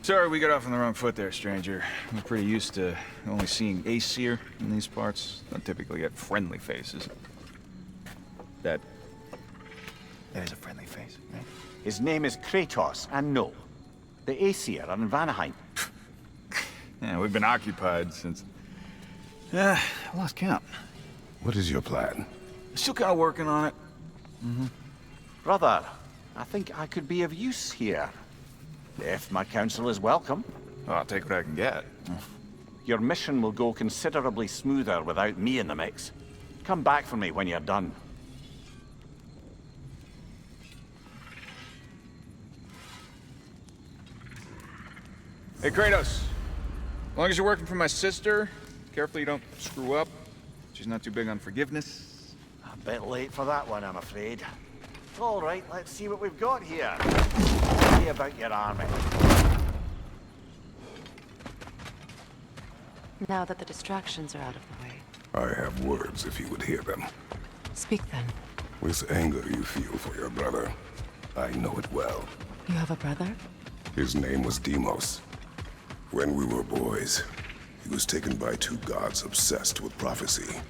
Sorry, we got off on the wrong foot there, stranger. We're pretty used to only seeing Aesir in these parts. Don't typically get friendly faces. That is a friendly face, right? His name is Kratos, and no, the Aesir are in Vanaheim. Yeah, we've been occupied since... I lost count. What is your plan? Still kind of working on it. Brother, I think I could be of use here. If my counsel is welcome. Oh, I'll take what I can get. Your mission will go considerably smoother without me in the mix. Come back for me when you're done. Hey, Kratos. As long as you're working for my sister, careful you don't screw up. She's not too big on forgiveness. A bit late for that one, I'm afraid. All right, let's see what we've got here. Tell me about your army. Now that the distractions are out of the way. I have words if you would hear them. Speak then. With anger you feel for your brother, I know it well. You have a brother? His name was Deimos. When we were boys, he was taken by two gods obsessed with prophecy.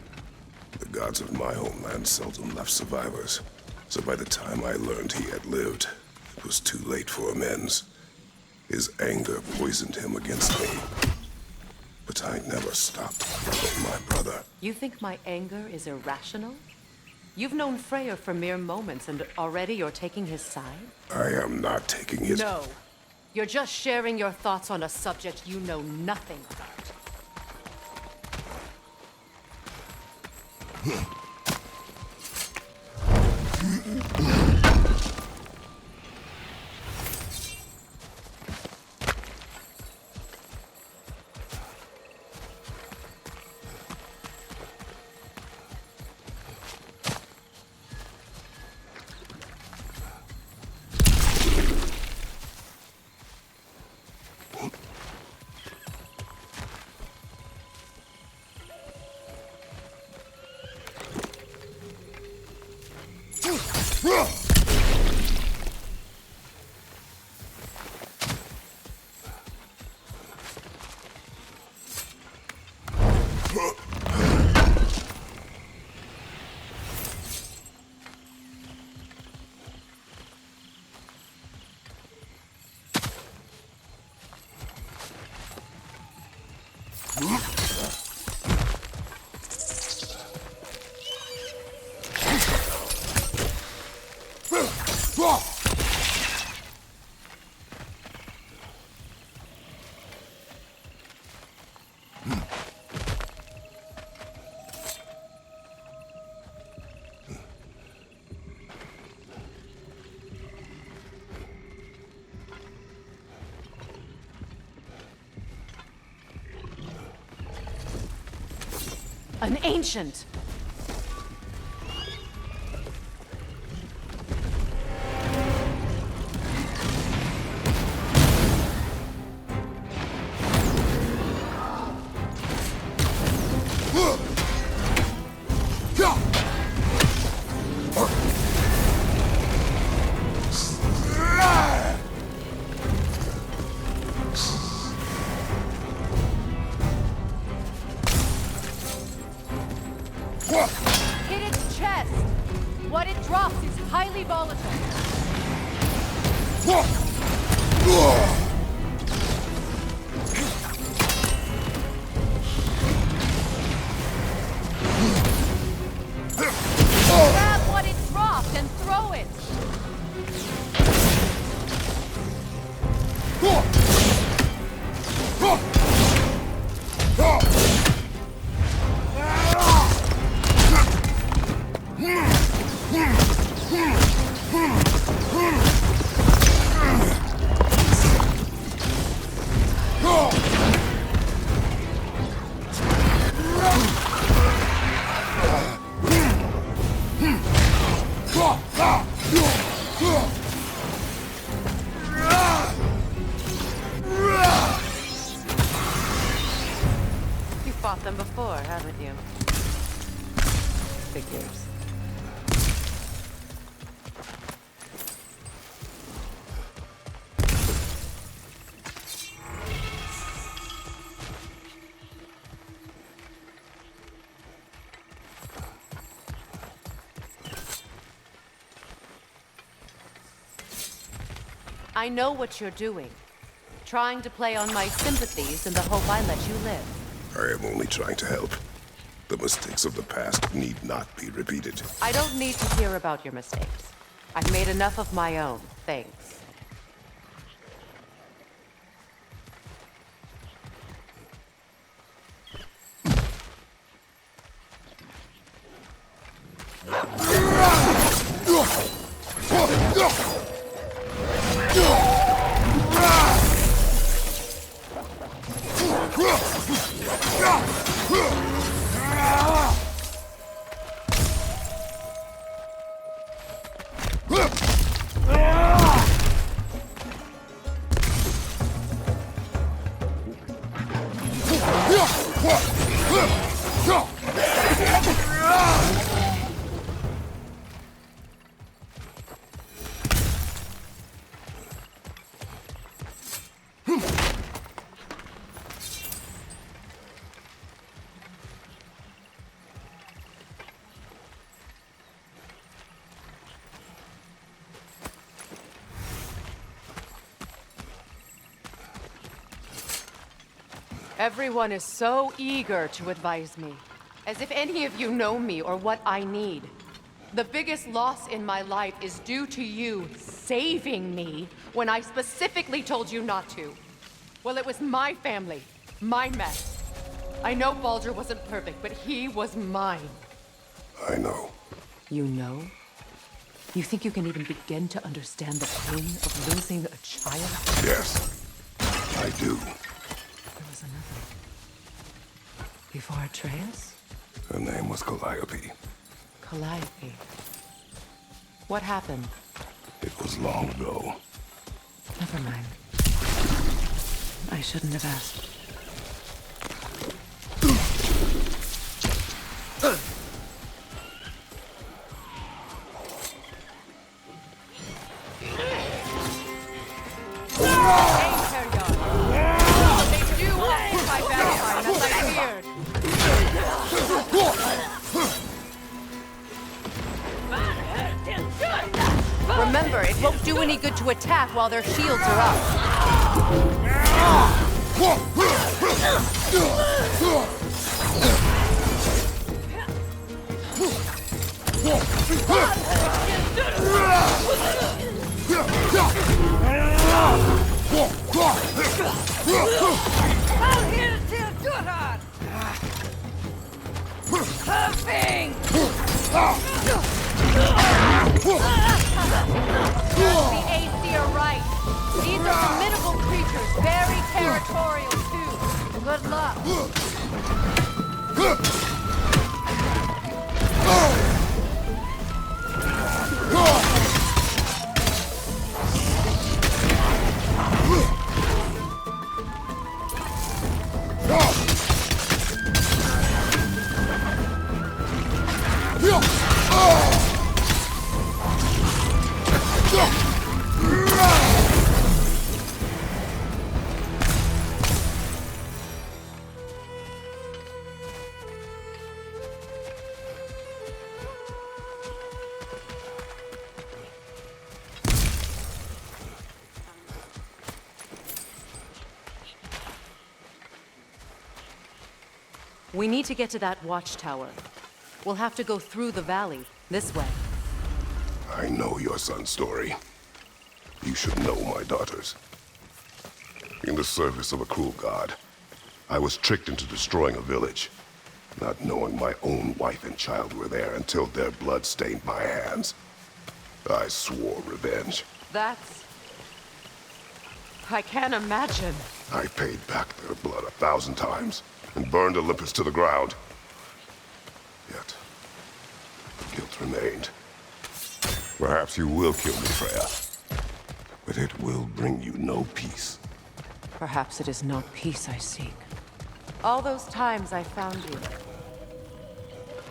The gods of my homeland seldom left survivors. So by the time I learned he had lived, it was too late for amends. His anger poisoned him against me. But I never stopped killing my brother. You think my anger is irrational? You've known Freyr for mere moments and already you're taking his side? I am not taking his... No. You're just sharing your thoughts on a subject you know nothing about. An ancient! Hit its chest! What it drops is highly volatile. Grab what it dropped and throw it! You fought them before, haven't you? Figures. I know what you're doing. Trying to play on my sympathies in the hope I let you live. I am only trying to help. The mistakes of the past need not be repeated. I don't need to hear about your mistakes. I've made enough of my own, thanks. Everyone is so eager to advise me, as if any of you know me or what I need. The biggest loss in my life is due to you saving me when I specifically told you not to. Well, it was my family, my mess. I know Baldur wasn't perfect, but he was mine. I know. You know? You think you can even begin to understand the pain of losing a child? Yes, I do. There was another. Before Atreus? Her name was Calliope. Calliope. What happened? It was long ago. Never mind. I shouldn't have asked. Remember, it won't do any good to attack while their shields are up. The AC are right. These are formidable creatures, very territorial too. Good luck. We need to get to that watchtower. We'll have to go through the valley, this way. I know your son's story. You should know my daughter's. In the service of a cruel god, I was tricked into destroying a village, not knowing my own wife and child were there until their blood stained my hands. I swore revenge. That's... I can't imagine. I paid back their blood 1,000 times and burned Olympus to the ground. Yet, guilt remained. Perhaps you will kill me, Freya. But it will bring you no peace. Perhaps it is not peace I seek. All those times I found you.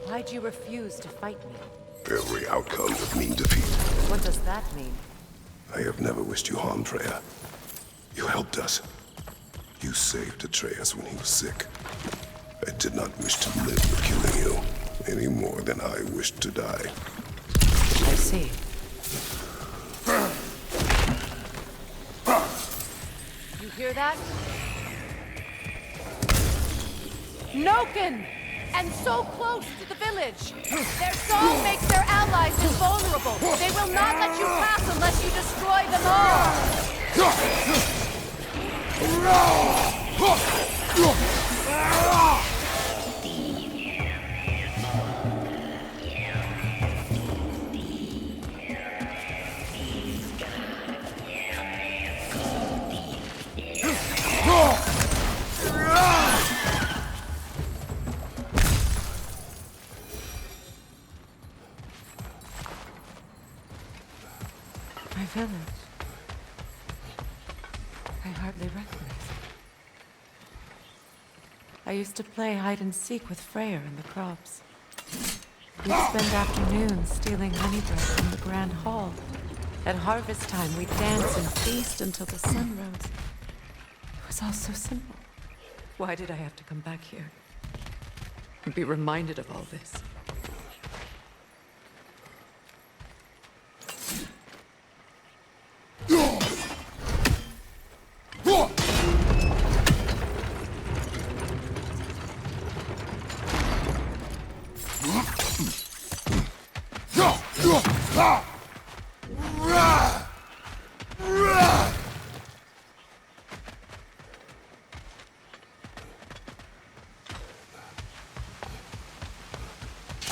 Why'd you refuse to fight me? Every outcome would mean defeat. What does that mean? I have never wished you harm, Freya. You helped us. You saved Atreus when he was sick. I did not wish to live for killing you, any more than I wished to die. I see. hear that? Noken! And so close to the village! Their song makes their allies invulnerable! They will not let you pass unless you destroy them all! My village. I hardly recognize it. I used to play hide and seek with Freyr in the crops. We'd spend afternoons stealing honey bread from the Grand Hall. At harvest time, we'd dance and feast until the sun rose. It was all so simple. Why did I have to come back here? And be reminded of all this?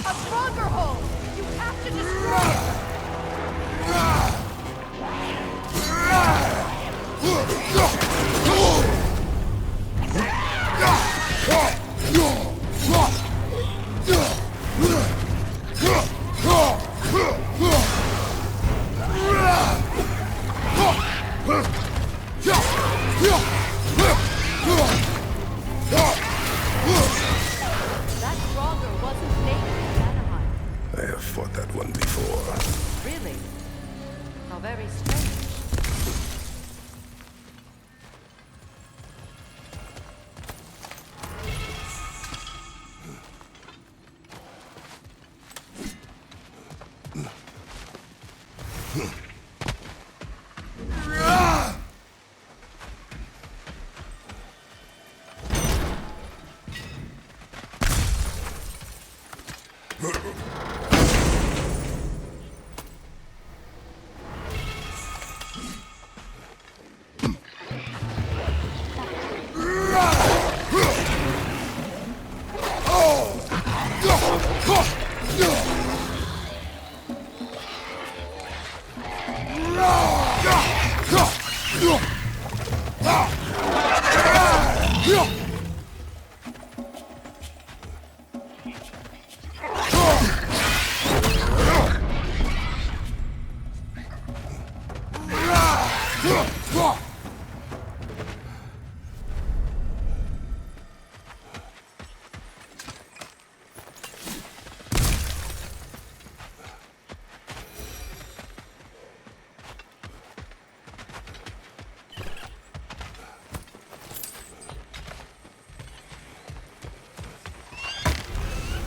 A stronger hold! You have to destroy it! That stronger wasn't native to Anaheim. I have fought that one before. Really? How very strange.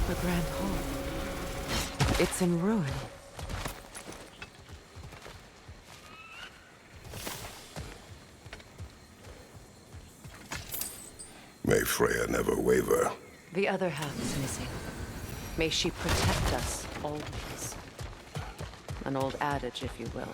The Grand Hall. It's in ruin. May Freya never waver. The other half is missing. May she protect us always. An old adage, if you will.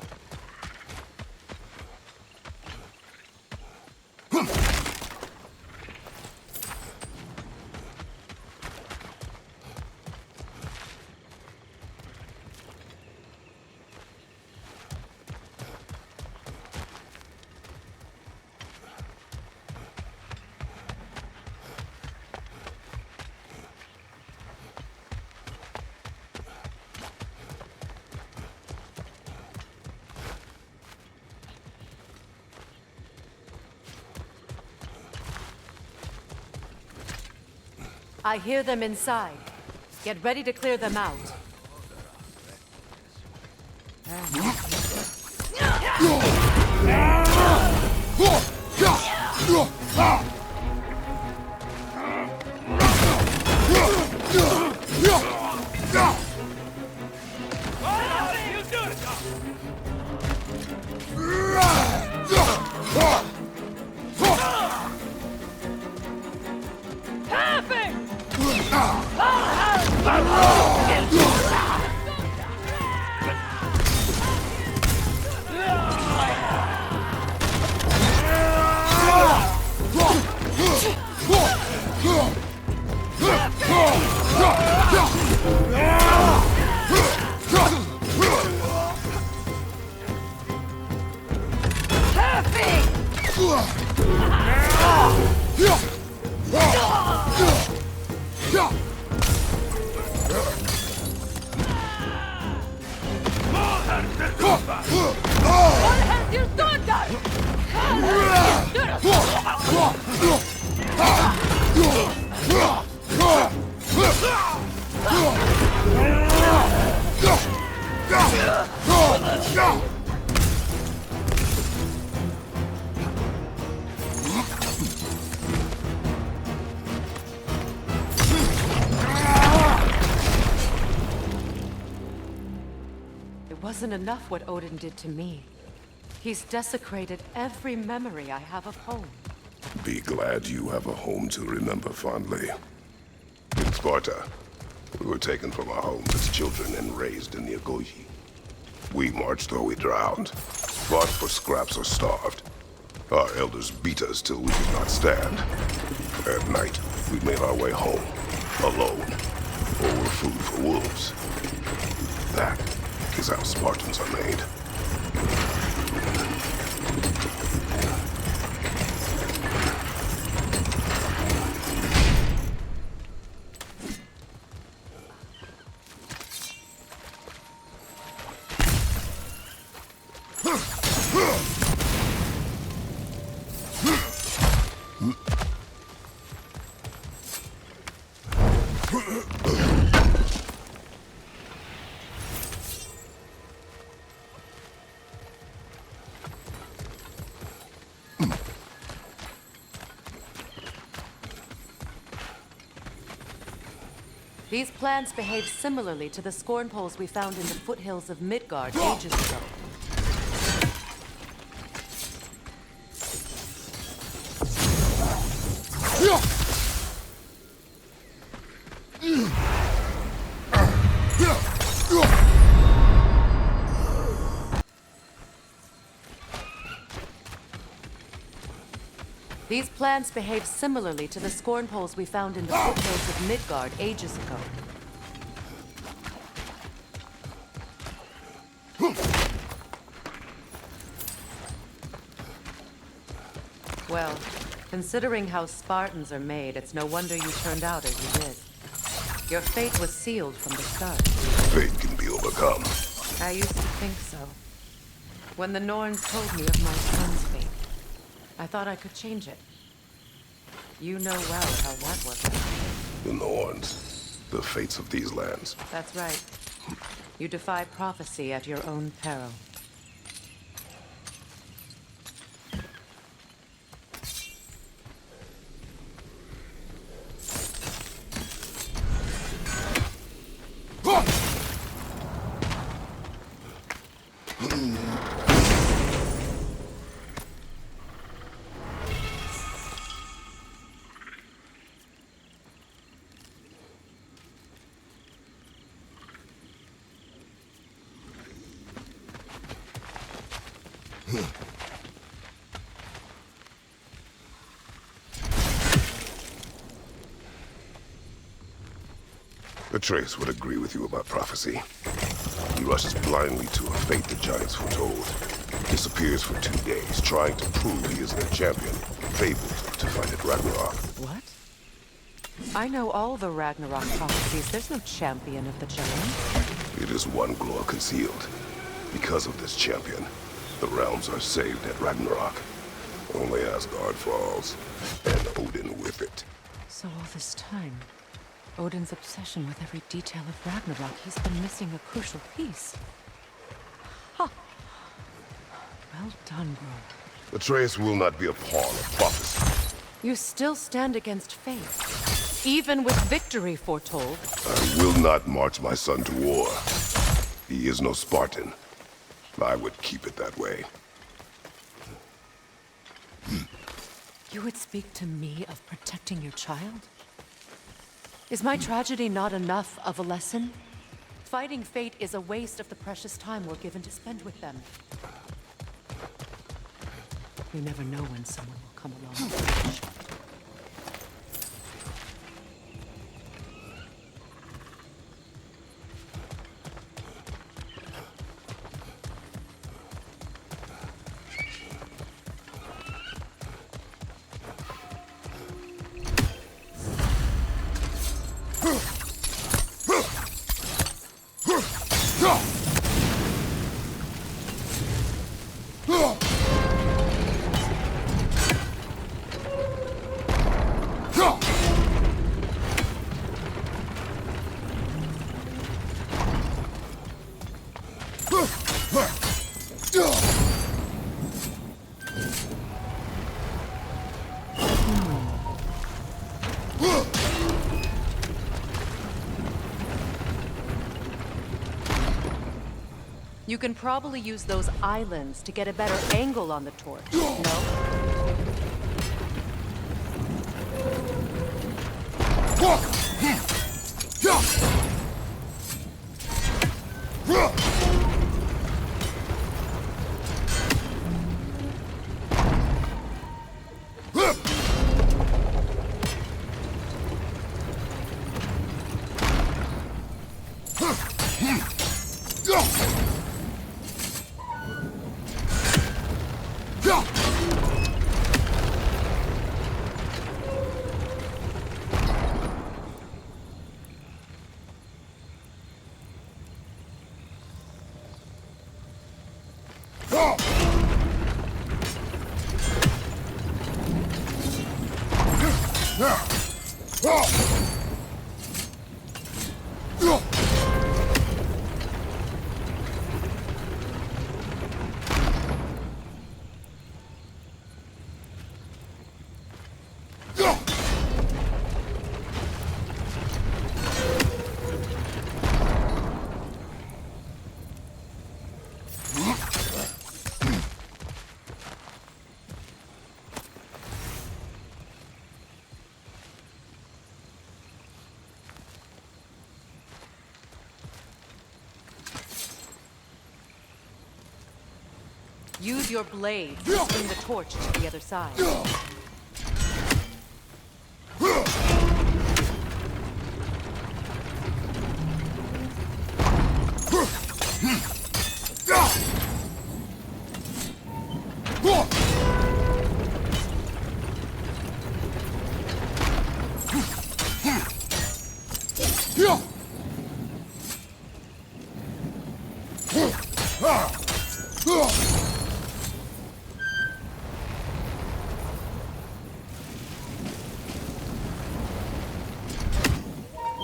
I hear them inside. Get ready to clear them out. It wasn't enough what Odin did to me. He's desecrated every memory I have of home. Be glad you have a home to remember fondly. In Sparta, we were taken from our homes as children and raised in the Agogi. We marched or we drowned, fought for scraps or starved. Our elders beat us till we could not stand. At night, we made our way home, alone, or were food for wolves. That is how Spartans are made. These plants behave similarly to the scorn poles we found in the foothills of Midgard ages ago. These plants behave similarly to the scorn poles we found in the foothills of Midgard ages ago. Well, considering how Spartans are made, it's no wonder you turned out as you did. Your fate was sealed from the start. Fate can be overcome. I used to think so. When the Norns told me of my son's fate, I thought I could change it. You know well how that worked out. The Norns, the fates of these lands. That's right. You defy prophecy at your own peril. Atreus would agree with you about prophecy. He rushes blindly to a fate the giants foretold. Disappears for 2 days, trying to prove he is their champion, fabled to fight at Ragnarok. What? I know all the Ragnarok prophecies. There's no champion of the giants. It is one glow concealed. Because of this champion, the realms are saved at Ragnarok. Only Asgard falls, and Odin with it. So all this time, Odin's obsession with every detail of Ragnarok, he's been missing a crucial piece. Ha! Well done, bro. Atreus will not be a pawn of prophecy. You still stand against fate, even with victory foretold. I will not march my son to war. He is no Spartan. I would keep it that way. You would speak to me of protecting your child? Is my tragedy not enough of a lesson? Fighting fate is a waste of the precious time we're given to spend with them. You never know when someone will come along. You can probably use those islands to get a better angle on the torch, no? Use your blade to swing the torch to the other side.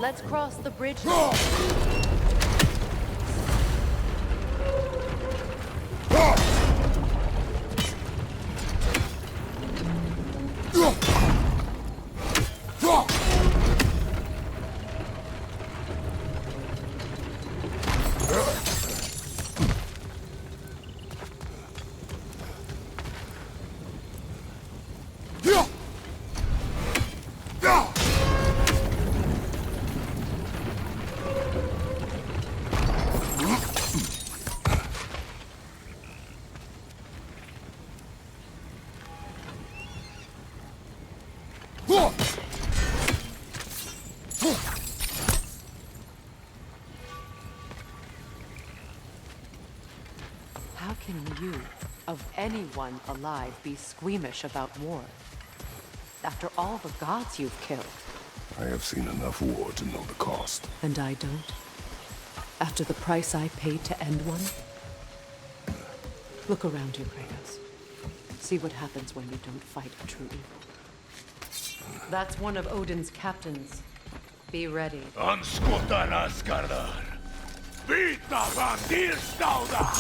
Let's cross the bridge now. How can you, of anyone alive, be squeamish about war? After all the gods you've killed. I have seen enough war to know the cost. And I don't? After the price I paid to end one? Look around you, Kratos. See what happens when you don't fight a true evil. That's one of Odin's captains. Be ready. Anskotarna skardar. Vita vandir stauda.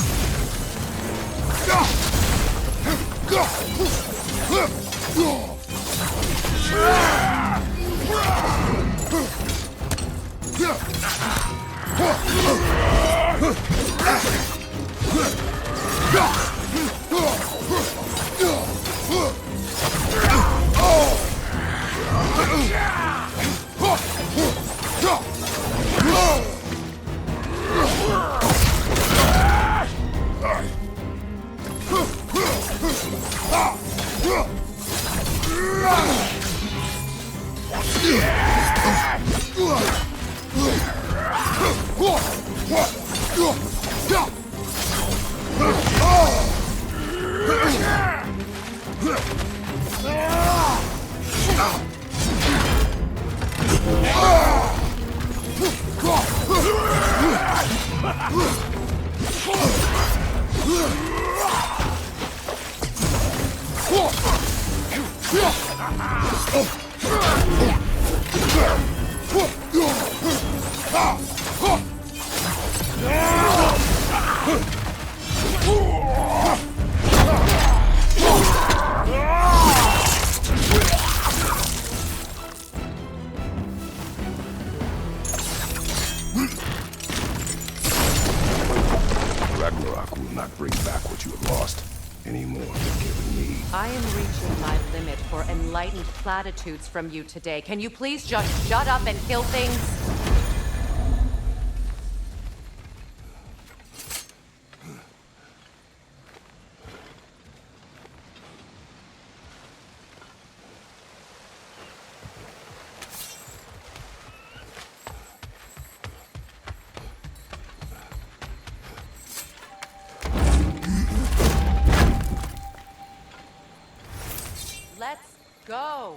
Ragnarok will not bring back what you have lost, any more than giving me. I am reaching my limit for enlightened platitudes from you today. Can you please just shut up and kill things? Let's go!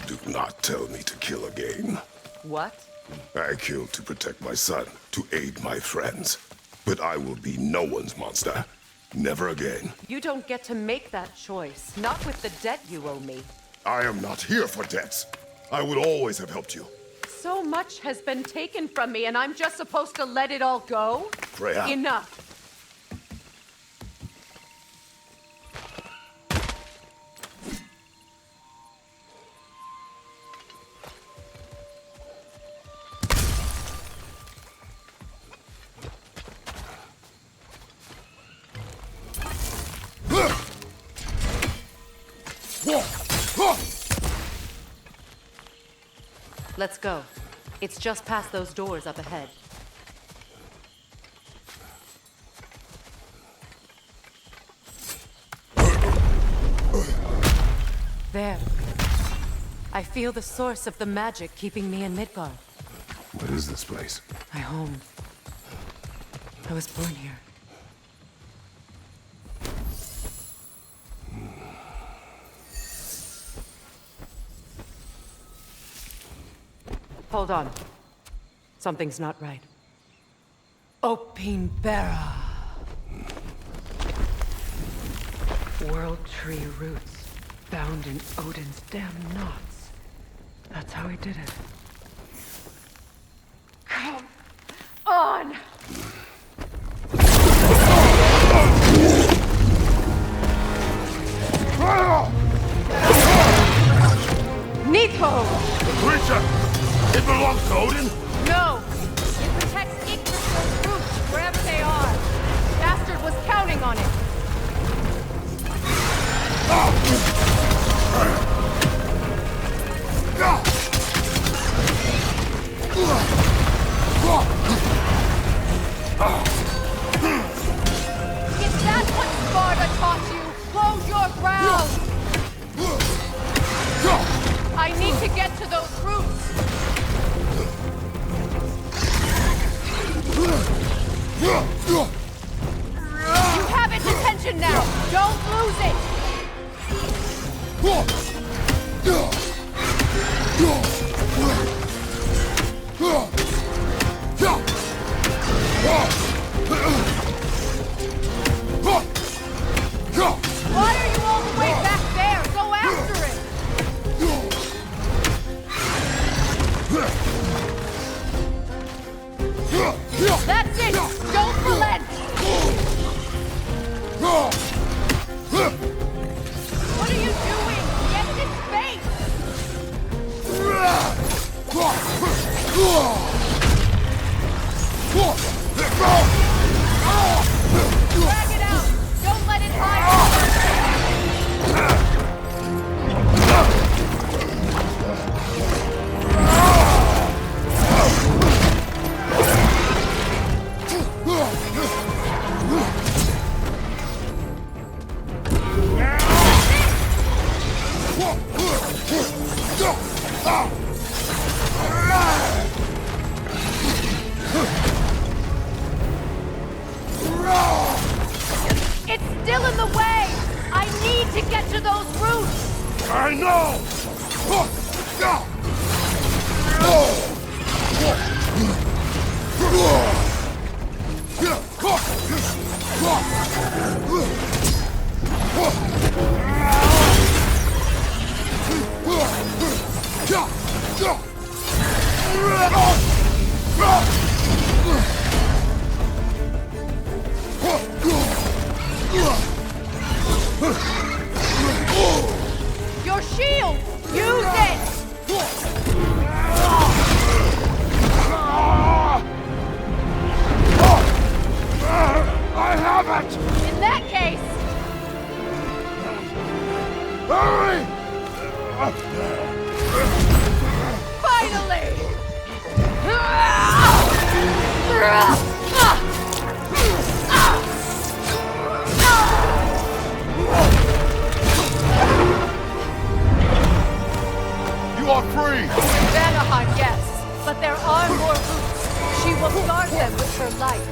Do not tell me to kill again. What? I killed to protect my son, to aid my friends. But I will be no one's monster. Never again. You don't get to make that choice. Not with the debt you owe me. I am not here for debts. I would always have helped you. So much has been taken from me, and I'm just supposed to let it all go? Freya. Enough. Let's go. It's just past those doors up ahead. There. I feel the source of the magic keeping me in Midgard. What is this place? My home. I was born here. Hold on. Something's not right. Opinbera. World tree roots bound in Odin's damn knots. That's how he did it. Come on! Odin? No! It protects Yggdrasil's roots wherever they are. Bastard was counting on it. Is that what Sparta taught you? Hold your ground! I need to get to those roots! You have its attention now! Don't lose it! Why are you all the way back there? Go after it! That's it! Don't relent! What are you doing? Get in its face! Drag it out! Don't let it hide! It's still in the way! I need to get to those roots! I know! Your shield! Use it! I have it! In that case, Hurry! finally! You are free! Vanaheim, yes, but there are more roots. She will guard them with her life.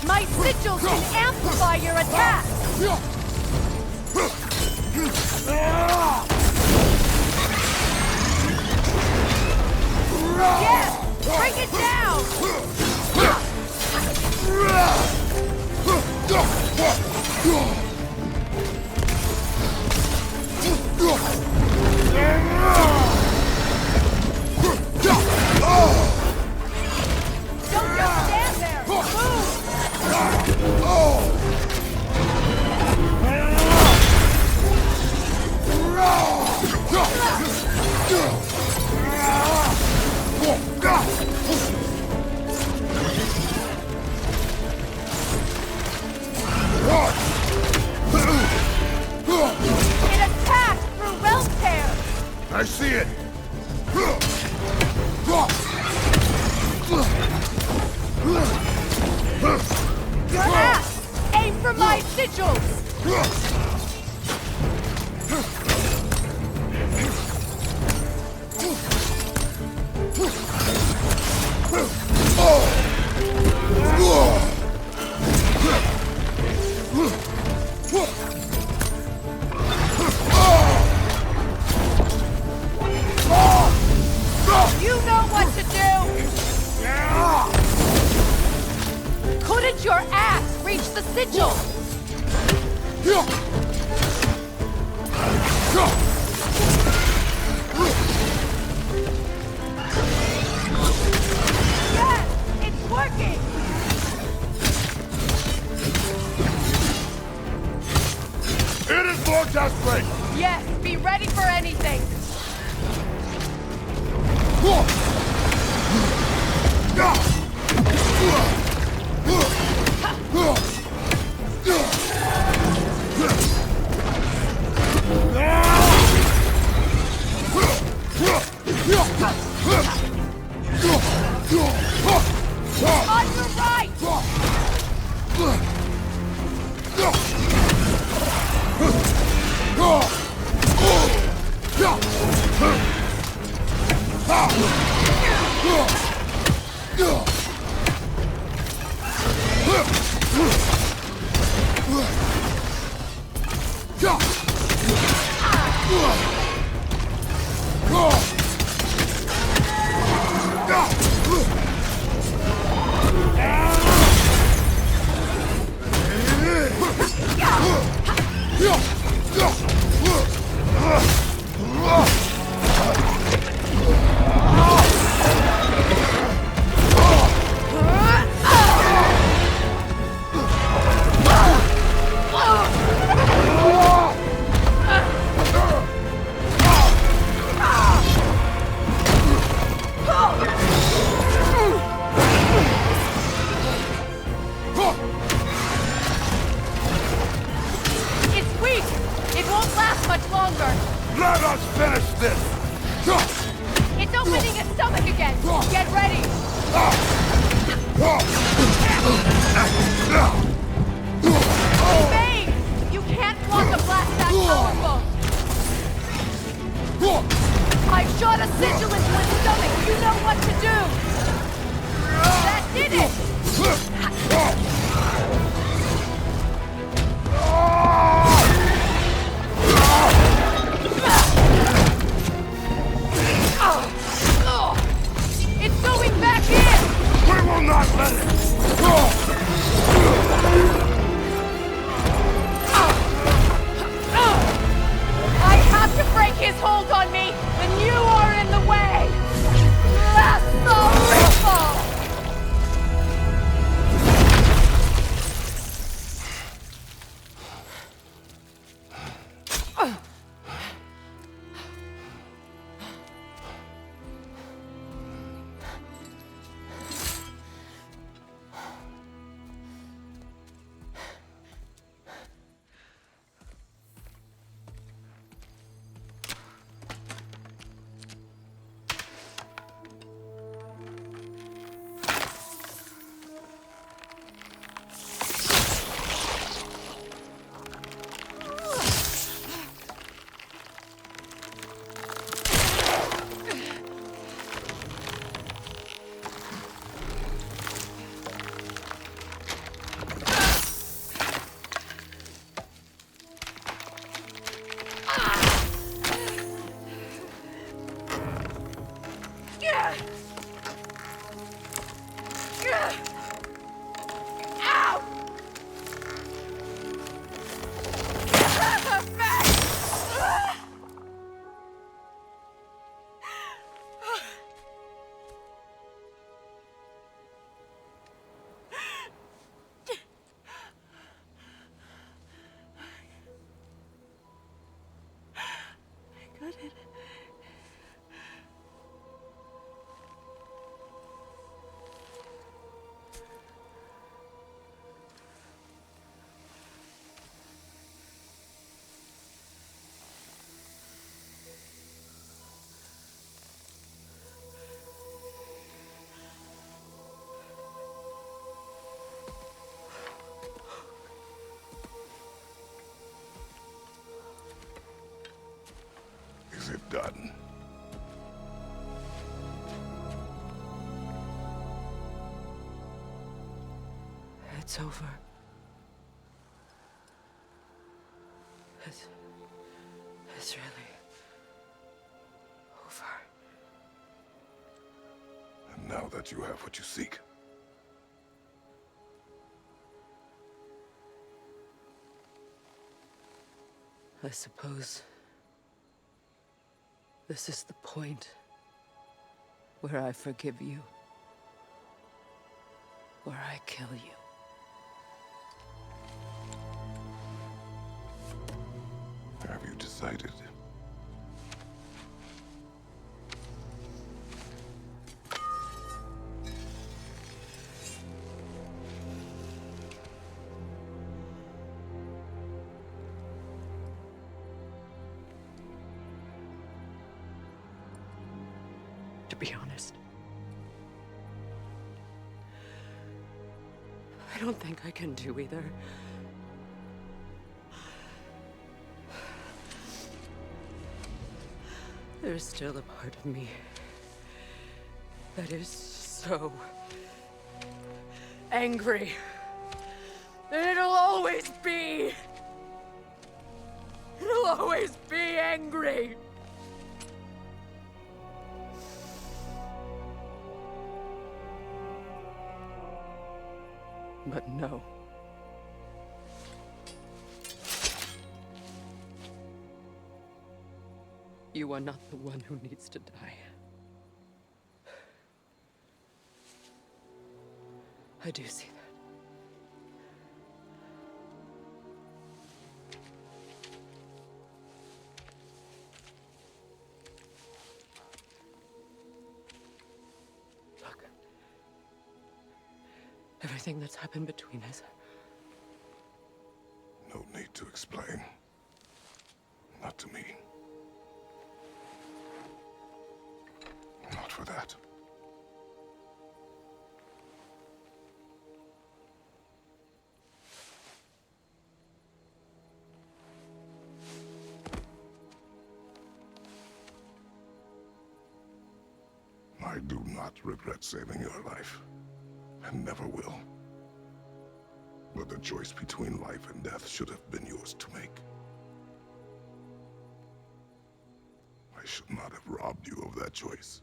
My sigils can amplify your attack! Yes! Bring it down! Don't just stand there! Move! It attacked through realm tear! I see it! Your axe! Aim for my sigils! Your axe reached the sigil! Yes! It's working! It is vortex break! Yes, be ready for anything! On your right! It's weak! It won't last much longer! Let us finish this! It's opening its stomach again! Get ready! Bane! You can't block a blast that powerful! I've shot a sigil into its stomach! You know what to do! That did it! It's going back in! We will not let it! I have to break his hold on me, and you are in the way! That's the ripple! Is it done? It's over. It's really over. And now that you have what you seek, I suppose this is the point where I forgive you, where I kill you. Have you decided? To be honest, I don't think I can do either. There's still a part of me that is so angry. And it'll always be. It'll always be angry. But no. You are not the one who needs to die. I do see that. Look. Everything that's happened between us. No need to explain. Not to me. Not for that. I do not regret saving your life, and never will. But the choice between life and death should have been yours to make. I should not have robbed you of that choice.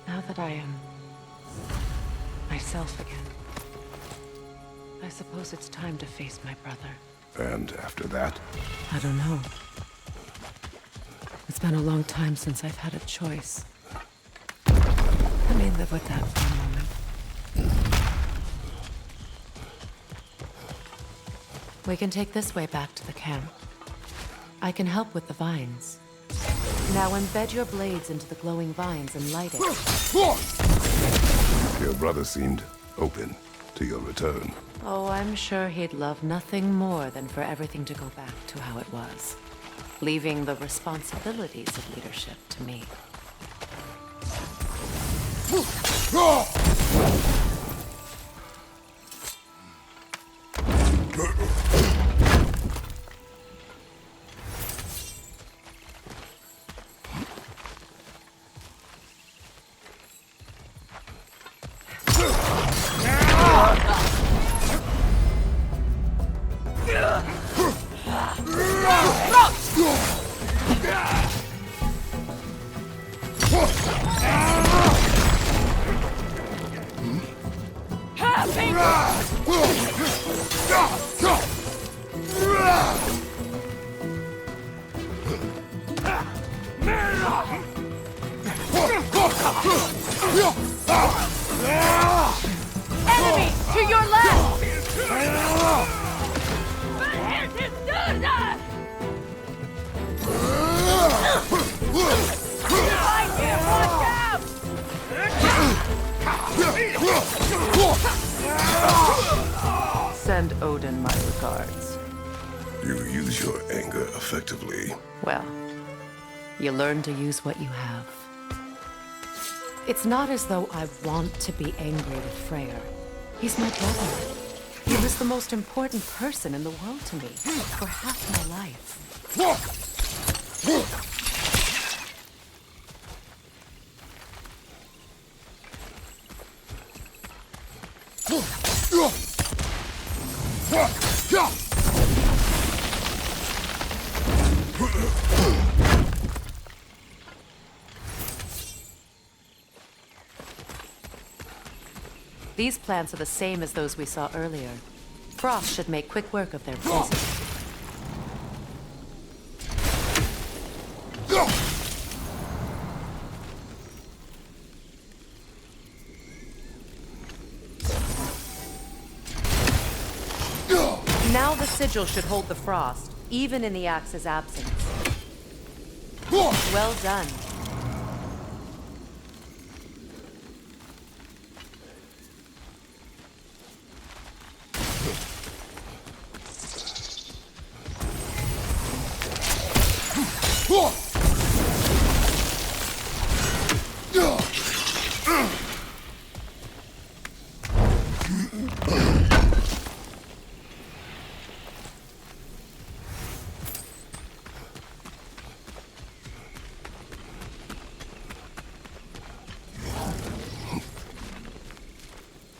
Now that I am myself again, I suppose it's time to face my brother. And after that? I don't know. It's been a long time since I've had a choice. Let me live with that for a moment. We can take this way back to the camp. I can help with the vines. Now embed your blades into the glowing vines and light it. Your brother seemed open to your return. Oh, I'm sure he'd love nothing more than for everything to go back to how it was, leaving the responsibilities of leadership to me. Enemy to your left! So Send Odin my regards. You use your anger effectively. Well, you learn to use what you have. It's not as though I want to be angry with Freyr. He's my brother. He was the most important person in the world to me for half my life. These plants are the same as those we saw earlier. Frost should make quick work of their poison. Now the sigil should hold the frost, even in the axe's absence. Well done.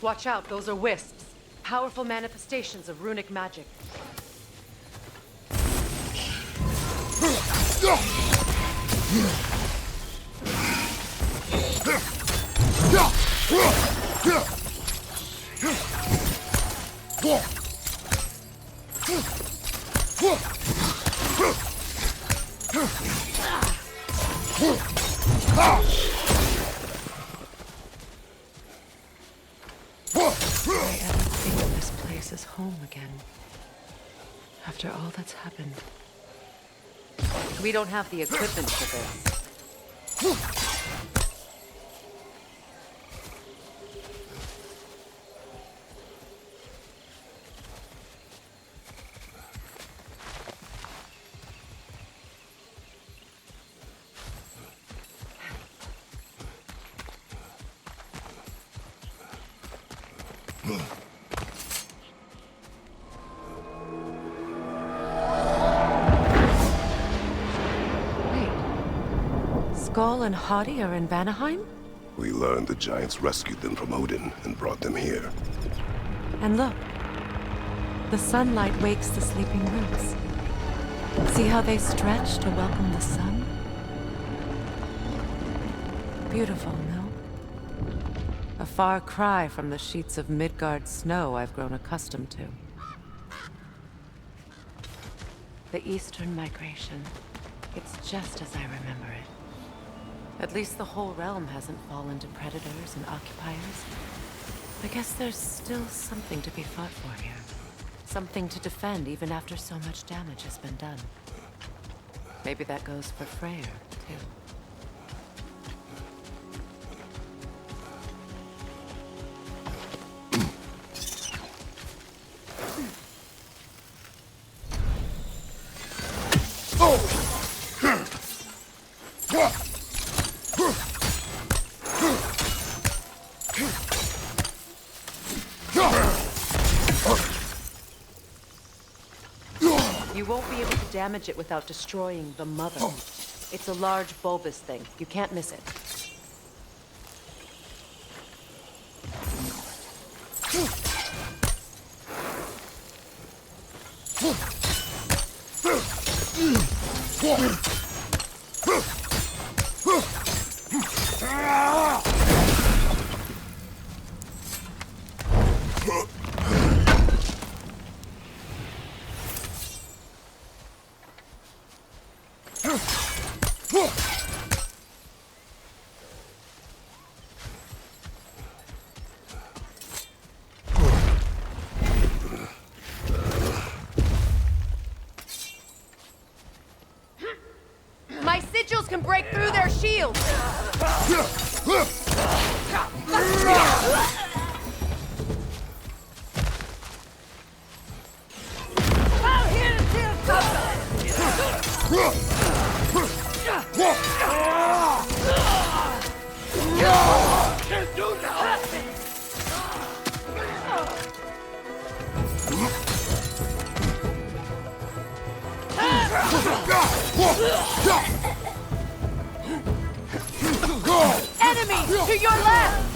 Watch out, those are wisps. Powerful manifestations of runic magic. I ever think this place is home again. After all that's happened. We don't have the equipment for this. Skull and Hati are in Vanaheim? We learned the giants rescued them from Odin and brought them here. And look. The sunlight wakes the sleeping roots. See how they stretch to welcome the sun? Beautiful, no? A far cry from the sheets of Midgard snow I've grown accustomed to. The Eastern migration. It's just as I remember it. At least the whole realm hasn't fallen to predators and occupiers. I guess there's still something to be fought for here. Something to defend even after so much damage has been done. Maybe that goes for Freyr, too. You won't be able to damage it without destroying the mother. It's a large bulbous thing. You can't miss it. My sigils can break through their shields! Enemy to your left! Enemy to your left!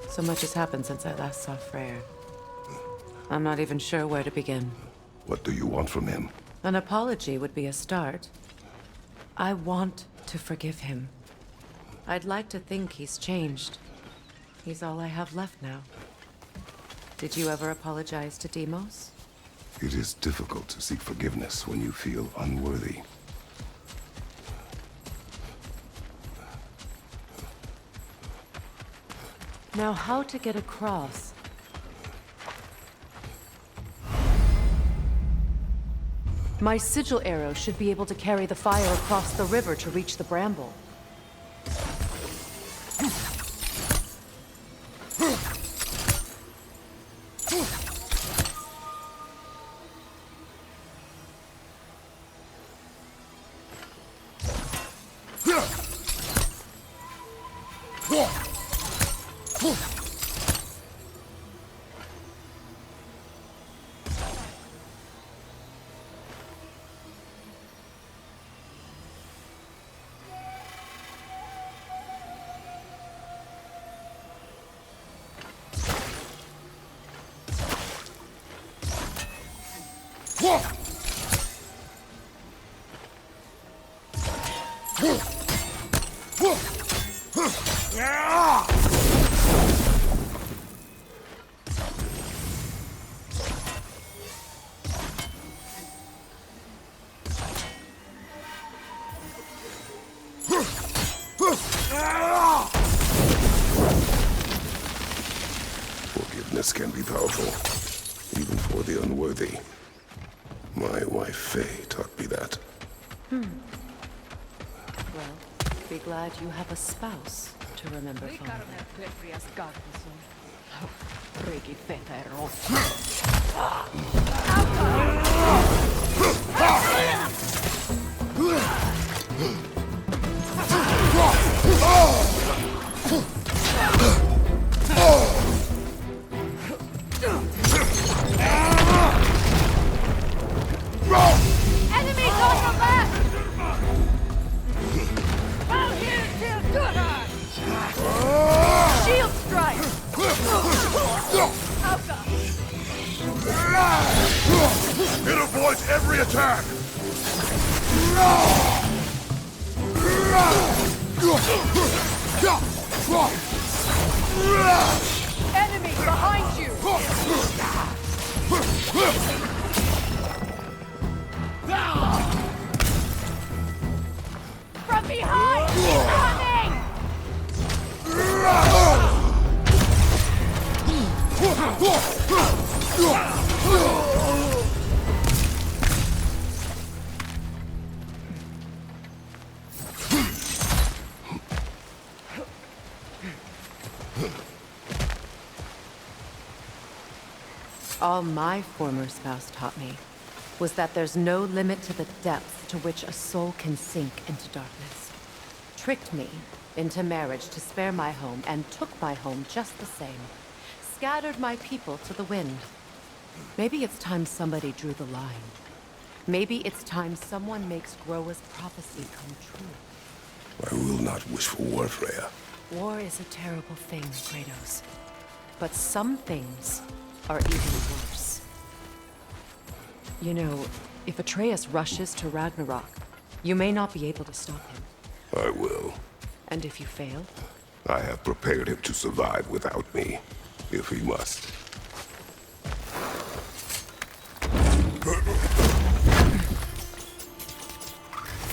So much has happened since I last saw Freyr. I'm not even sure where to begin. What do you want from him? An apology would be a start. I want to forgive him. I'd like to think he's changed. He's all I have left now. Did you ever apologize to Deimos? It is difficult to seek forgiveness when you feel unworthy. Now, how to get across? My sigil arrow should be able to carry the fire across the river to reach the bramble. Forgiveness can be powerful, even for the unworthy. My wife Faye taught me that. Well, be glad you have a spouse to remember fondly. Enemies on your left! Shield strike! It avoids every attack! Enemy behind you! From behind! He's coming! All my former spouse taught me was that there's no limit to the depth to which a soul can sink into darkness. Tricked me into marriage to spare my home and took my home just the same. Scattered my people to the wind. Maybe it's time somebody drew the line. Maybe it's time someone makes Groa's prophecy come true. I will not wish for war, Freya. War is a terrible thing, Kratos. But some things are even worse. You know, if Atreus rushes to Ragnarok, you may not be able to stop him. I will. And if you fail? I have prepared him to survive without me, if he must.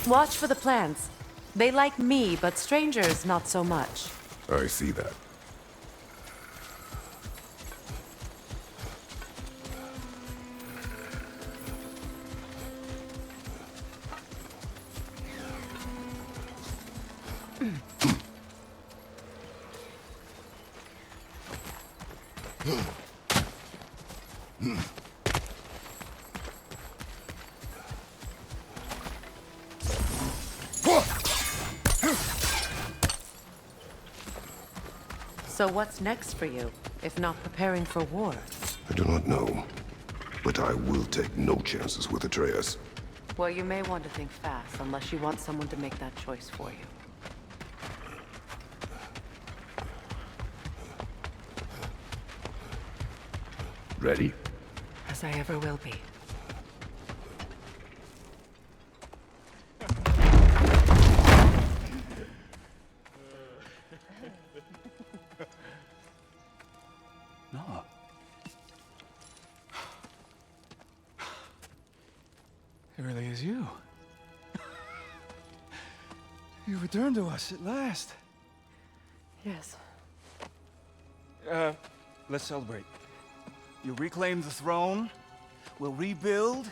Watch for the plants. They like me, but strangers not so much. I see that. So what's next for you, if not preparing for war? I do not know, but I will take no chances with Atreus. Well, you may want to think fast, unless you want someone to make that choice for you. Ready? As I ever will be. No. It really is you. You returned to us at last. Yes. Let's celebrate. You reclaim the throne, we'll rebuild,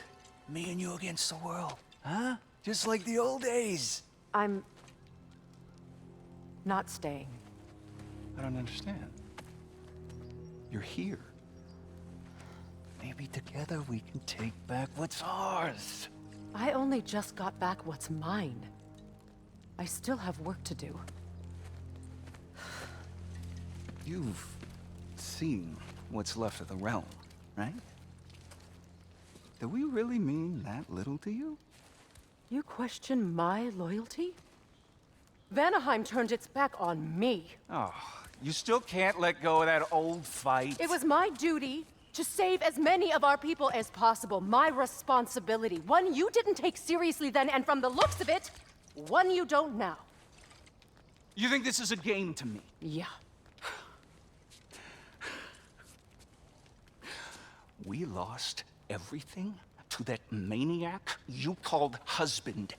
me and you against the world. Huh? Just like the old days. I'm... not staying. I don't understand. You're here. Maybe together we can take back what's ours. I only just got back what's mine. I still have work to do. You've seen what's left of the realm, right? Do we really mean that little to you? You question my loyalty? Vanaheim turned its back on me. Oh, you still can't let go of that old fight? It was my duty to save as many of our people as possible. My responsibility. One you didn't take seriously then, and from the looks of it, one you don't now. You think this is a game to me? Yeah. We lost everything to that maniac you called husband.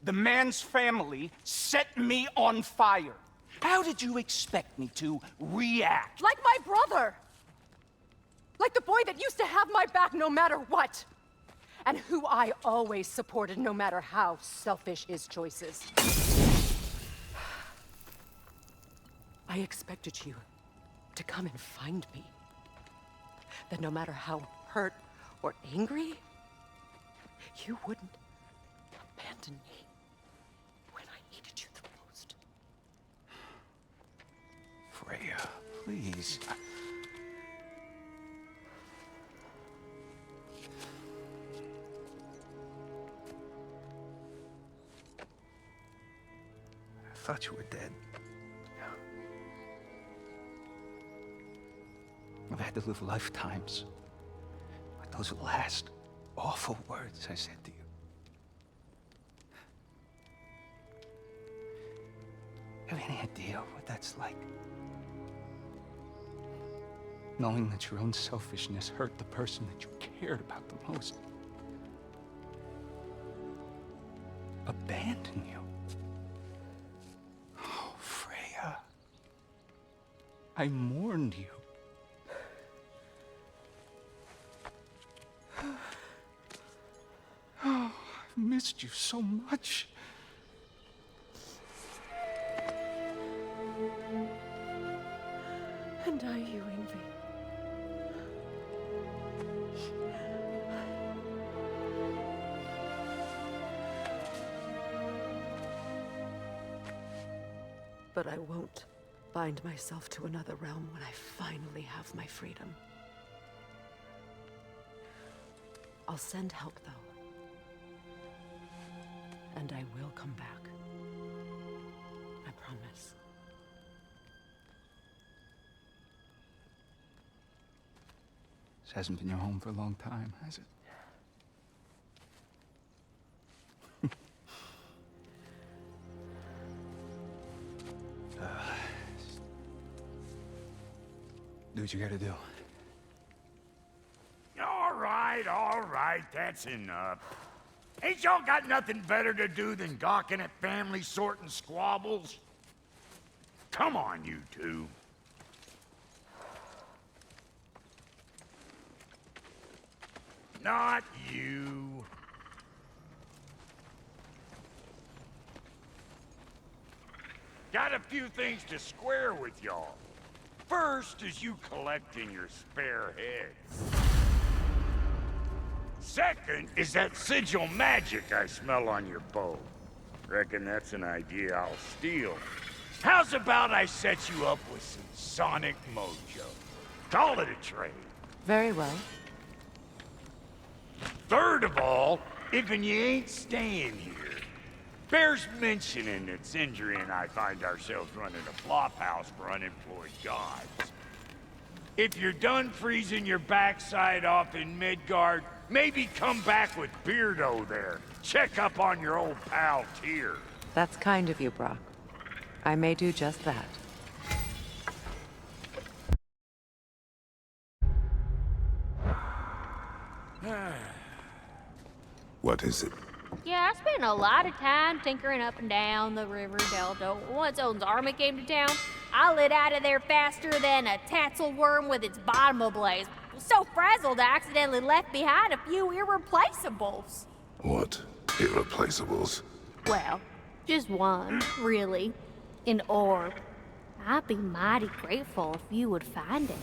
The man's family set me on fire. How did you expect me to react? Like my brother! Like the boy that used to have my back no matter what! And who I always supported no matter how selfish his choices. I expected you to come and find me. That no matter how hurt or angry, you wouldn't abandon me when I needed you the most. Freya, please. I thought you were dead. I've had to live lifetimes with those last awful words I said to you. Have any idea what that's like? Knowing that your own selfishness hurt the person that you cared about the most. Abandon you. Oh, Freya. I mourned you. Oh, I've missed you so much. And I you, Envy. But I won't bind myself to another realm when I finally have my freedom. I'll send help, though. And I will come back. I promise. This hasn't been your home for a long time, has it? Do what you gotta do. All right, that's enough. Ain't y'all got nothing better to do than gawking at family sorting squabbles? Come on, you two. Not you. Got a few things to square with y'all. First is you collecting your spare heads. Second is that sigil magic I smell on your bow. Reckon that's an idea I'll steal. How's about I set you up with some sonic mojo? Call it a trade. Very well. Third of all, if you ain't staying here, bears mentioning that Sindri and I find ourselves running a flop house for unemployed gods. If you're done freezing your backside off in Midgard, maybe come back with Beardo there. Check up on your old pal Tyr. That's kind of you, Brock. I may do just that. What is it? Yeah, I spent a lot of time tinkering up and down the river delta. Once Odin's army came to town, I lit out of there faster than a tassel worm with its bottom ablaze. So frazzled, I accidentally left behind a few irreplaceables. What? Irreplaceables? Well, just one, really. An orb. I'd be mighty grateful if you would find it.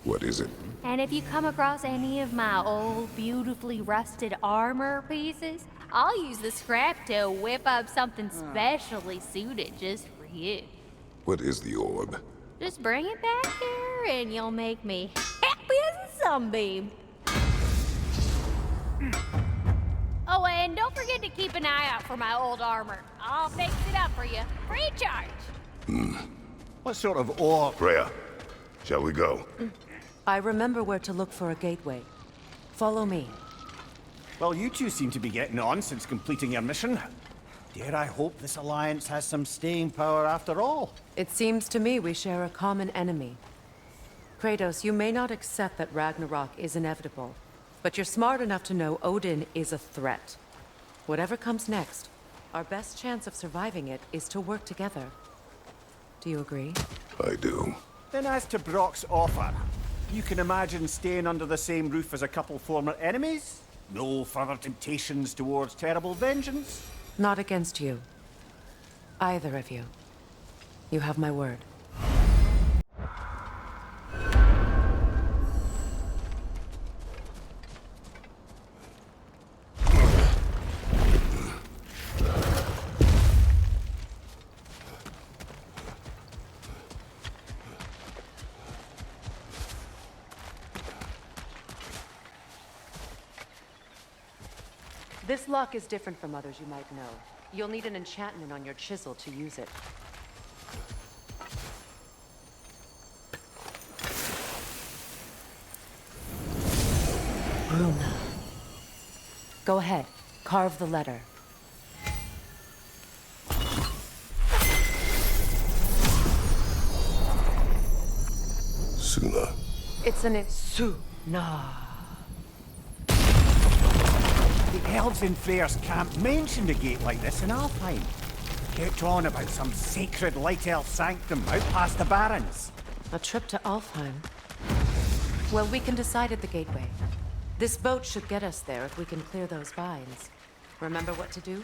What is it? And if you come across any of my old, beautifully rusted armor pieces, I'll use the scrap to whip up something specially suited just for you. What is the orb? Just bring it back here and you'll make me happy as a sunbeam. Oh, and don't forget to keep an eye out for my old armor. I'll fix it up for you, free of charge. What sort of orb? Freya, shall we go? I remember where to look for a gateway. Follow me. Well, you two seem to be getting on since completing your mission. Dare I hope this alliance has some staying power after all? It seems to me we share a common enemy. Kratos, you may not accept that Ragnarok is inevitable, but you're smart enough to know Odin is a threat. Whatever comes next, our best chance of surviving it is to work together. Do you agree? I do. Then as to Brock's offer, you can imagine staying under the same roof as a couple former enemies? No further temptations towards terrible vengeance? Not against you. Either of you. You have my word. This lock is different from others you might know. You'll need an enchantment on your chisel to use it. Runa. Go ahead. Carve the letter. Suna. It's an Suna. The elves in Freyr's camp mentioned a gate like this in Alfheim. Kept on about some sacred light elf sanctum out past the barrens. A trip to Alfheim. Well, we can decide at the gateway. This boat should get us there if we can clear those vines. Remember what to do?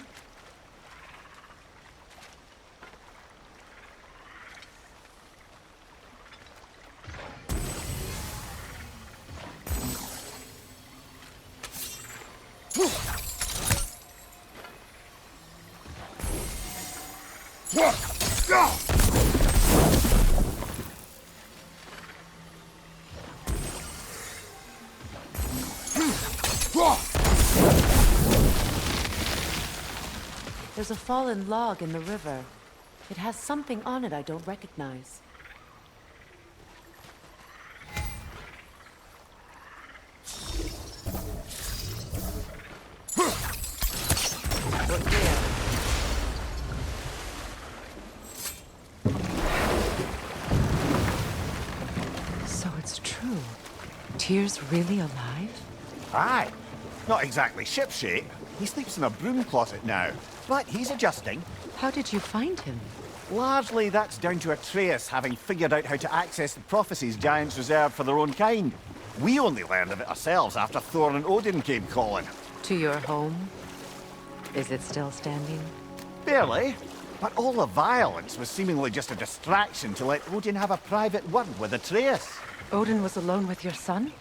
There's a fallen log in the river. It has something on it I don't recognize. Look here. So it's Tyr's really alive? Aye. Not exactly shipshape. He sleeps in a broom closet now, but he's adjusting. How did you find him? Largely, that's down to Atreus having figured out how to access the prophecies giants reserved for their own kind. We only learned of it ourselves after Thor and Odin came calling. To your home? Is it still standing? Barely. But all the violence was seemingly just a distraction to let Odin have a private word with Atreus. Odin was alone with your son?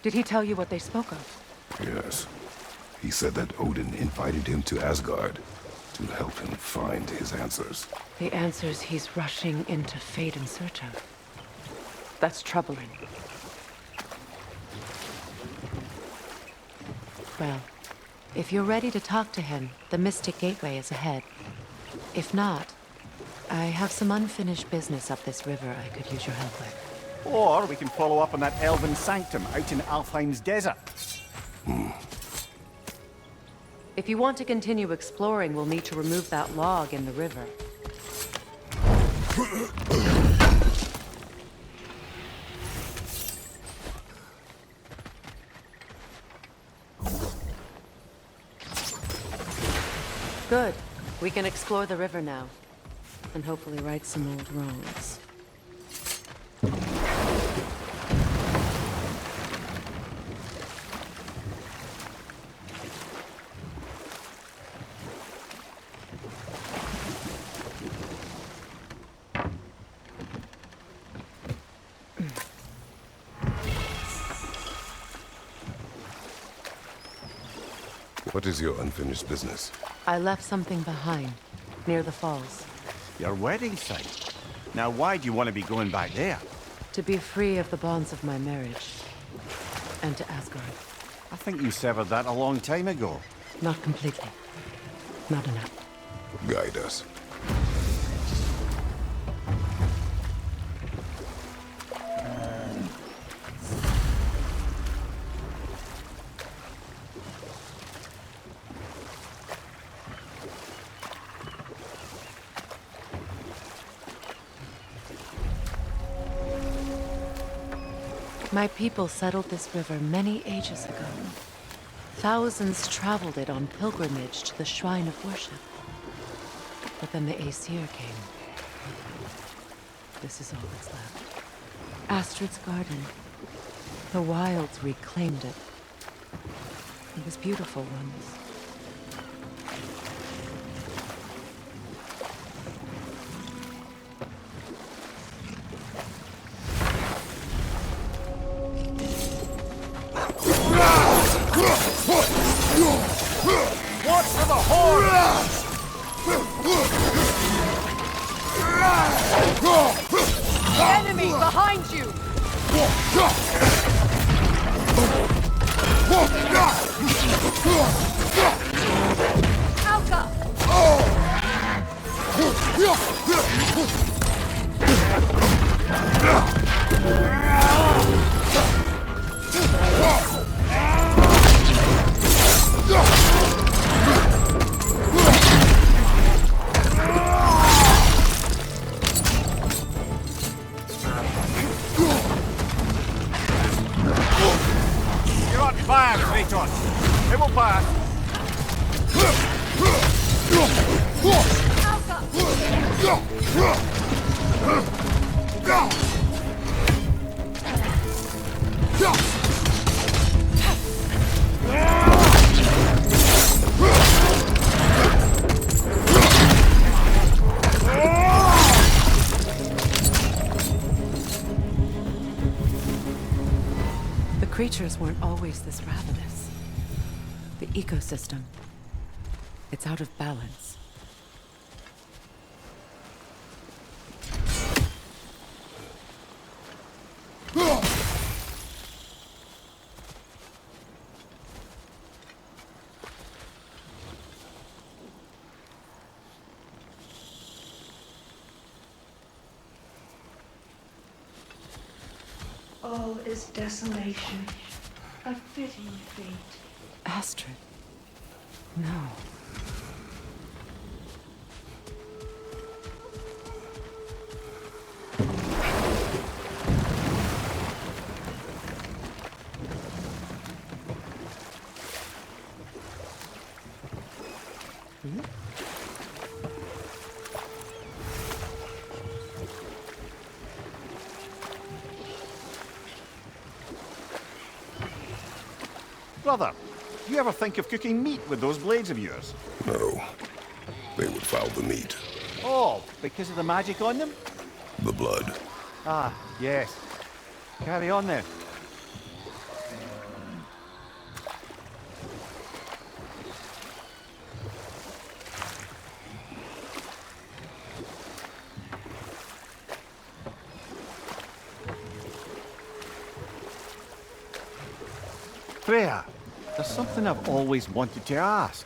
Did he tell you what they spoke of? Yes. He said that Odin invited him to Asgard to help him find his answers. The answers he's rushing into fate in search of. That's troubling. Well, if you're ready to talk to him, the Mystic Gateway is ahead. If not, I have some unfinished business up this river I could use your help with. Or we can follow up on that elven sanctum out in Alfheim's desert. If you want to continue exploring, we'll need to remove that log in the river. Good. We can explore the river now. And hopefully right some old wrongs. What is your unfinished business? I left something behind, near the falls. Your wedding site. Now why do you want to be going back there? To be free of the bonds of my marriage. And to Asgard. I think you severed that a long time ago. Not completely. Not enough. Guide us. My people settled this river many ages ago. Thousands traveled it on pilgrimage to the shrine of worship. But then the Aesir came. This is all that's left. Astrid's garden. The wilds reclaimed it. It was beautiful once. Watch for the horns! Enemy behind you! Alka! You're on fire, Kratos. It will pass. The creatures weren't always this ravenous. The ecosystem. It's out of balance. All is desolation, a fitting fate. Astrid. No. Brother, do you ever think of cooking meat with those blades of yours? No. They would foul the meat. Oh, because of the magic on them? The blood. Ah, yes. Carry on then. Freya, there's something I've always wanted to ask.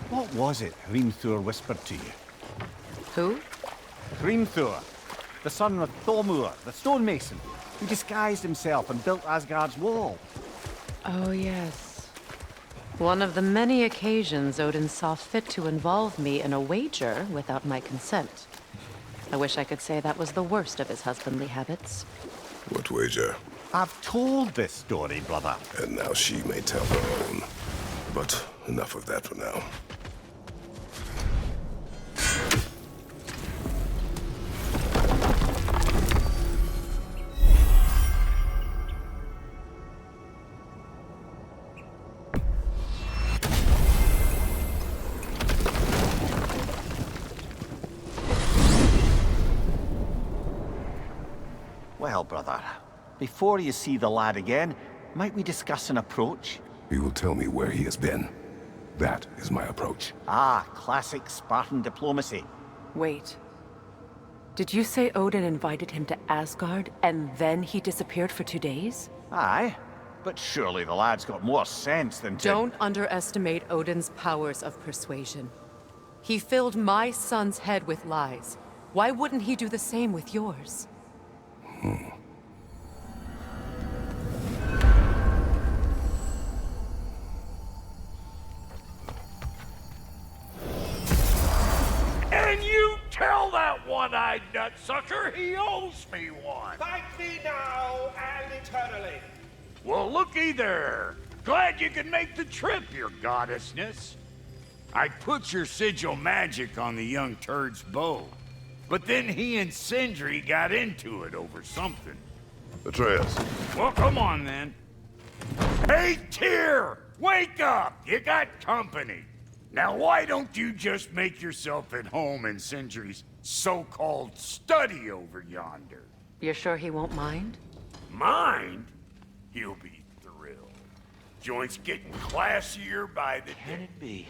What was it Hrimthur whispered to you? Who? Hrimthur, the son of Thormur, the stonemason, who disguised himself and built Asgard's wall. Oh, yes. One of the many occasions Odin saw fit to involve me in a wager without my consent. I wish I could say that was the worst of his husbandly habits. What wager? I've told this story, brother. And now she may tell her own. But enough of that for now. Well, brother, before you see the lad again, might we discuss an approach? He will tell me where he has been. That is my approach. Ah, classic Spartan diplomacy. Wait. Did you say Odin invited him to Asgard, and then he disappeared for 2 days? Aye, but surely the lad's got more sense than to... Don't underestimate Odin's powers of persuasion. He filled my son's head with lies. Why wouldn't he do the same with yours? And you tell that one-eyed nutsucker he owes me one. Thank thee now and eternally. Well, looky there. Glad you could make the trip, your goddessness. I put your sigil magic on the young turd's bow, but then he and Sindri got into it over something. Atreus. Well, come on then. Hey, Tyr! Wake up! You got company. Now, why don't you just make yourself at home in Sindri's so-called study over yonder? You're sure he won't mind? Mind? He'll be thrilled. Joint's getting classier by the day. Can it be?